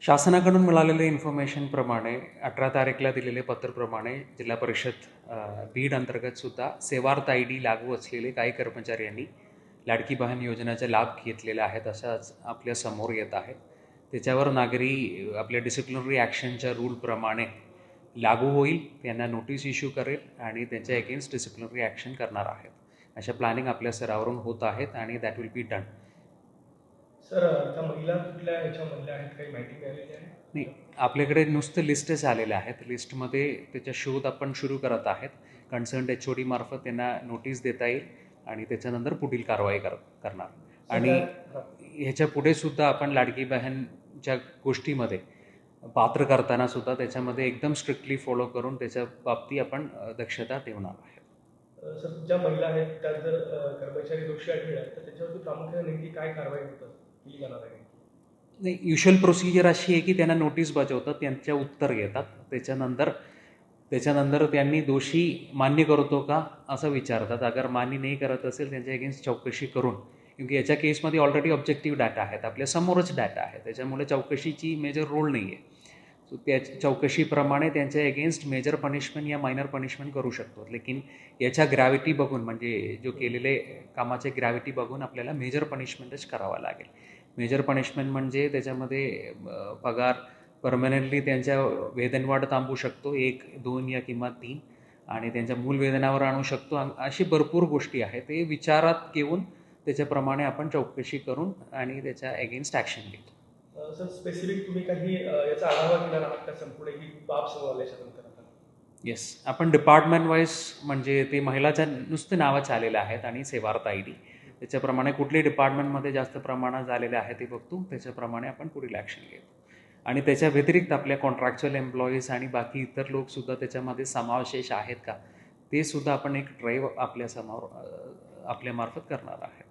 शासनाकडून मिळालेल्या इन्फॉर्मेशनप्रमाणे 18 तारीखला दिलेले पत्रप्रमाणे जिल्हा परिषद बीड अंतर्गतसुद्धा सेवार्थ आय डी लागू असलेले काही कर्मचारी यांनी लाडकी बहीण योजनेचे लाभ घेतलेले आहेत असंच आपल्या समोर येत आहेत. त्याच्यावर नागरी आपल्या डिसिप्लिनरी ॲक्शनच्या रूलप्रमाणे लागू होईल, त्यांना नोटीस इश्यू करेल आणि त्यांच्या अगेन्स्ट डिसिप्लिनरी ॲक्शन करणार आहेत. अशा प्लॅनिंग आपल्या स्तरावरून होत आहेत आणि that will be done. Sir, त्या महिला कुठल्या ह्याच्यामधल्या आहेत, काही माहिती मिळालेली आहे? नाही, आपल्याकडे नुसतं लिस्टच आलेले आहेत. लिस्टमध्ये त्याचा शोध आपण सुरू करत आहेत. कन्सर्न HOD मार्फत त्यांना नोटीस देता येईल आणि त्याच्यानंतर पुढील कारवाई करणार. आणि ह्याच्या पुढे सुद्धा आपण लाडकी बहीणच्या गोष्टीमध्ये पात्र करताना सुद्धा त्याच्यामध्ये एकदम स्ट्रिक्टली फॉलो करून त्याच्या बाबतीत आपण दक्षता ठेवणार आहे. सर, ज्या महिला आहेत त्या जर कर्मचारी दोषी आढळल्या तर त्याच्यावरती प्रामुख्याने नेमकी काय कारवाई केली जाणार आहे? नाही, युजुअल प्रोसिजर अशी आहे की त्यांना नोटीस बजावतात, त्यांच्या उत्तर घेतात, त्याच्यानंतर त्यांनी दोषी मान्य करतो का असं विचारतात. अगर मान्य नाही करत असेल त्यांच्या अगेन्स्ट चौकशी करून, क्योंकि याच्या केसमध्ये ऑलरेडी ऑब्जेक्टिव्ह डाटा आहेत, आपल्या समोरच डाटा आहे, त्याच्यामुळे चौकशीची मेजर रोल नाही आहे. सो त्या चौकशीप्रमाणे त्यांच्या अगेन्स्ट मेजर पनिशमेंट या मायनर पनिशमेंट करू शकतो. लेकिन याच्या ग्रॅव्हिटी बघून, म्हणजे जो केलेले कामाचे ग्रॅव्हिटी बघून आपल्याला मेजर पनिशमेंटच करावा लागेल. मेजर पनिशमेंट म्हणजे त्याच्यामध्ये पगार परमनंटली त्यांच्या वेतनवाढ थांबवू शकतो, 1, 2 या किंवा 3, आणि त्यांच्या मूल वेतनावर आणू शकतो. अशी भरपूर गोष्टी आहेत. ते विचारात घेऊन त्याच्याप्रमाणे आपण चौकशी करून आणि त्याच्या अगेन्स्ट ॲक्शन घेतो. सर, स्पेसिफिक तुम्ही काही याचा आढावा घेणार आहात का संपूर्ण ही बाब समोर आल्याच्यानंतर? येस, आपण डिपार्टमेंट वाईज, म्हणजे ते महिलाच्या नुसतं नावं आलेलं आहेत आणि सेवार्थ आय डी, त्याच्याप्रमाणे कुठले डिपार्टमेंटमध्ये जास्त प्रमाणात झालेले आहे ते बघतो, त्याच्याप्रमाणे आपण पुढील ॲक्शन घेतो. आणि त्याच्या व्यतिरिक्त आपल्या कॉन्ट्रॅक्च्युअल एम्प्लॉईज आणि बाकी इतर लोकसुद्धा त्याच्यामध्ये समावेश आहेत का, ते सुद्धा आपण एक ड्राईव्ह आपल्यामार्फत करणार आहे.